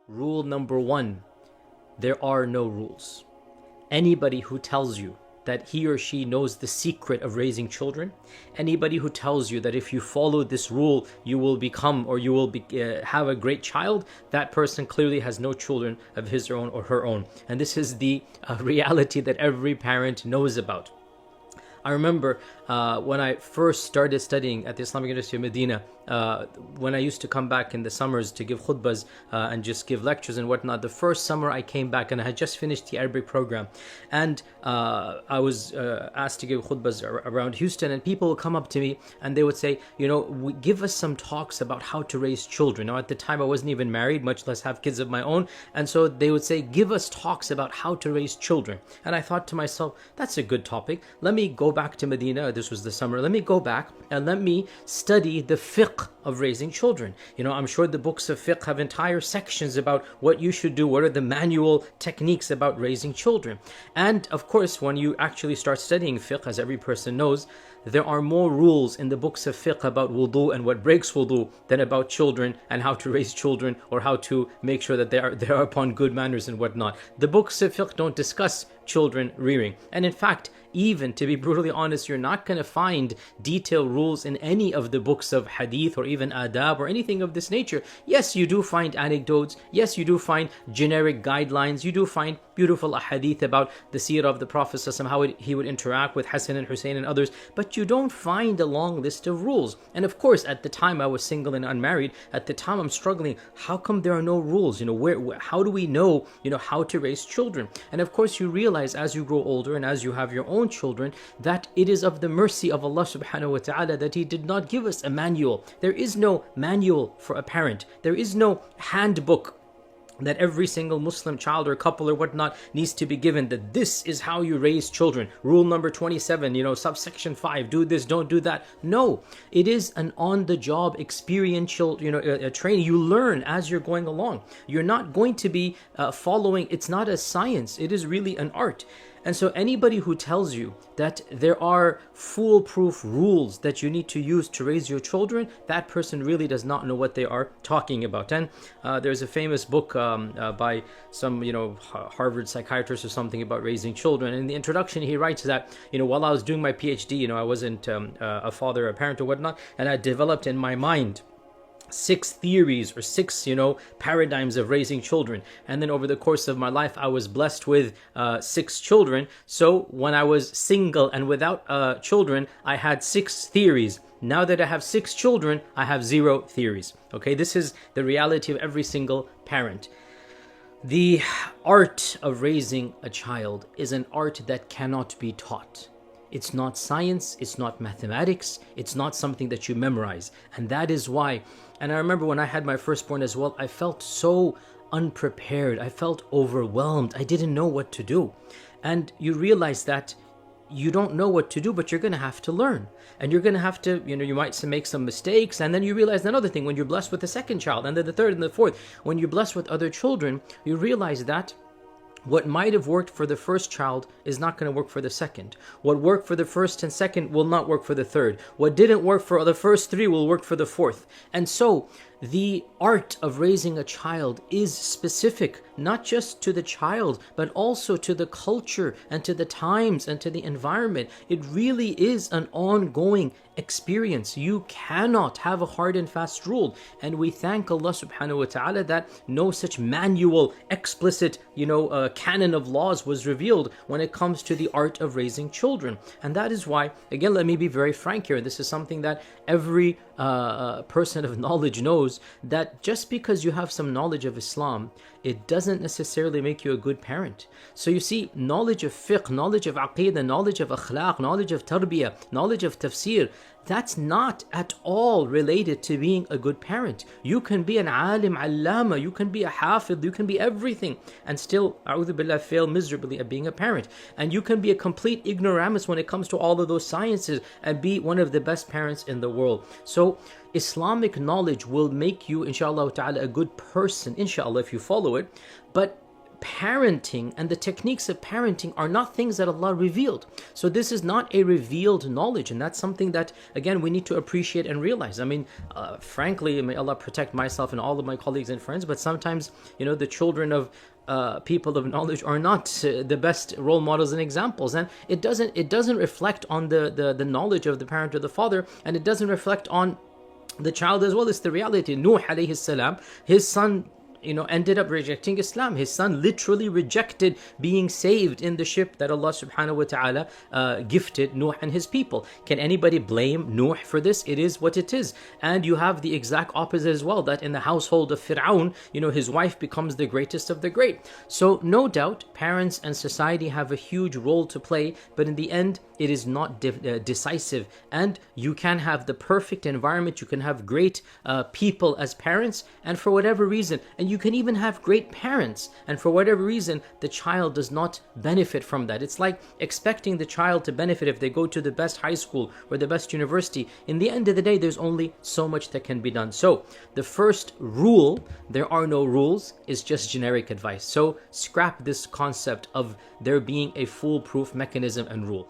Rule number one, there are no rules. Anybody who tells you that he or she knows the secret of raising children, anybody who tells you that if you follow this rule, you will become or you will have a great child, that person clearly has no children of his own or her own. And this is the reality that every parent knows about. I remember when I first started studying at the Islamic University of Medina, when I used to come back in the summers to give khutbas and just give lectures and whatnot. The first summer I came back and I had just finished the Arabic program, and I was asked to give khutbas around Houston, and people would come up to me and they would say, give us some talks about how to raise children. Now at the time I wasn't even married, much less have kids of my own, and so they would say, give us talks about how to raise children. And I thought to myself, that's a good topic. Let me go back to Medina. This was the summer. Let me go back and let me study the fiqh of raising children. I'm sure the books of fiqh have entire sections about what you should do, what are the manual techniques about raising children. And of course, when you actually start studying fiqh, as every person knows, there are more rules in the books of fiqh about wudu and what breaks wudu than about children and how to raise children or how to make sure that they are upon good manners and whatnot. The books of fiqh don't discuss children rearing. And in fact, even to be brutally honest, you're not going to find detailed rules in any of the books of hadith or even adab or anything of this nature. Yes, you do find anecdotes. Yes, you do find generic guidelines. You do find beautiful ahadith about the seerah of the Prophet, how he would interact with Hassan and Hussein and others, but you don't find a long list of rules. And of course, at the time I was single and unmarried, at the time I'm struggling, how come there are no rules? How do we know, how to raise children? And of course, you realize as you grow older and as you have your own children, that it is of the mercy of Allah subhanahu wa ta'ala that He did not give us a manual. There is no manual for a parent. There is no handbook that every single Muslim child or couple or whatnot needs to be given, that this is how you raise children. Rule number 27, subsection 5, do this, don't do that. No, it is an on-the-job experiential, training. You learn as you're going along. You're not going to be following, it's not a science, it is really an art. And so anybody who tells you that there are foolproof rules that you need to use to raise your children, that person really does not know what they are talking about. And there's a famous book by some, Harvard psychiatrist or something about raising children. And in the introduction, he writes that, while I was doing my PhD, I wasn't a father, a parent or whatnot, and I developed in my mind 6 theories or 6 paradigms of raising children. And then over the course of my life I was blessed with 6 children. So when I was single and without children, I had 6 theories. Now that I have 6 children, I have 0 theories. Okay, this is the reality of every single parent. The art of raising a child is an art that cannot be taught. It's not science, it's not mathematics, it's not something that you memorize. And that is why, and I remember when I had my firstborn as well, I felt so unprepared. I felt overwhelmed. I didn't know what to do. And you realize that you don't know what to do, but you're going to have to learn. And you're going to have to, you might make some mistakes. And then you realize another thing, when you're blessed with the second child, and then the third and the fourth, when you're blessed with other children, you realize that what might have worked for the first child is not going to work for the second. What worked for the first and second will not work for the third. What didn't work for the first 3 will work for the fourth. And so the art of raising a child is specific, not just to the child, but also to the culture and to the times and to the environment. It really is an ongoing experience. You cannot have a hard and fast rule. And we thank Allah subhanahu wa ta'ala that no such manual, explicit, canon of laws was revealed when it comes to the art of raising children. And that is why, again, let me be very frank here. This is something that every person of knowledge knows, that just because you have some knowledge of Islam, it doesn't necessarily make you a good parent. So you see, knowledge of fiqh, knowledge of aqeedah, knowledge of akhlaq, knowledge of tarbiyah, knowledge of tafsir, that's not at all related to being a good parent. You can be an alim, allama, you can be a hafid, you can be everything, and still, a'udhu billah, fail miserably at being a parent. And you can be a complete ignoramus when it comes to all of those sciences and be one of the best parents in the world. So Islamic knowledge will make you, inshallah ta'ala, a good person, inshallah, if you follow it. But parenting and the techniques of parenting are not things that Allah revealed. So this is not a revealed knowledge, and that's something that, again, we need to appreciate and realize. I mean, frankly, may Allah protect myself and all of my colleagues and friends, but sometimes, the children of people of knowledge are not the best role models and examples, and it doesn't reflect on the knowledge of the parent or the father, and it doesn't reflect on the child as well. It's the reality. Nuh alayhi salam, his son ended up rejecting Islam. His son literally rejected being saved in the ship that Allah subhanahu wa ta'ala gifted Nuh and his people. Can anybody blame Nuh for this? It is what it is. And you have the exact opposite as well, that in the household of Fir'aun, his wife becomes the greatest of the great. So no doubt, parents and society have a huge role to play, but in the end, it is not decisive. And you can have the perfect environment, you can have great people as parents, and for whatever reason, and you can even have great parents, and for whatever reason, the child does not benefit from that. It's like expecting the child to benefit if they go to the best high school or the best university. In the end of the day, there's only so much that can be done. So the first rule, there are no rules, is just generic advice. So scrap this concept of there being a foolproof mechanism and rule.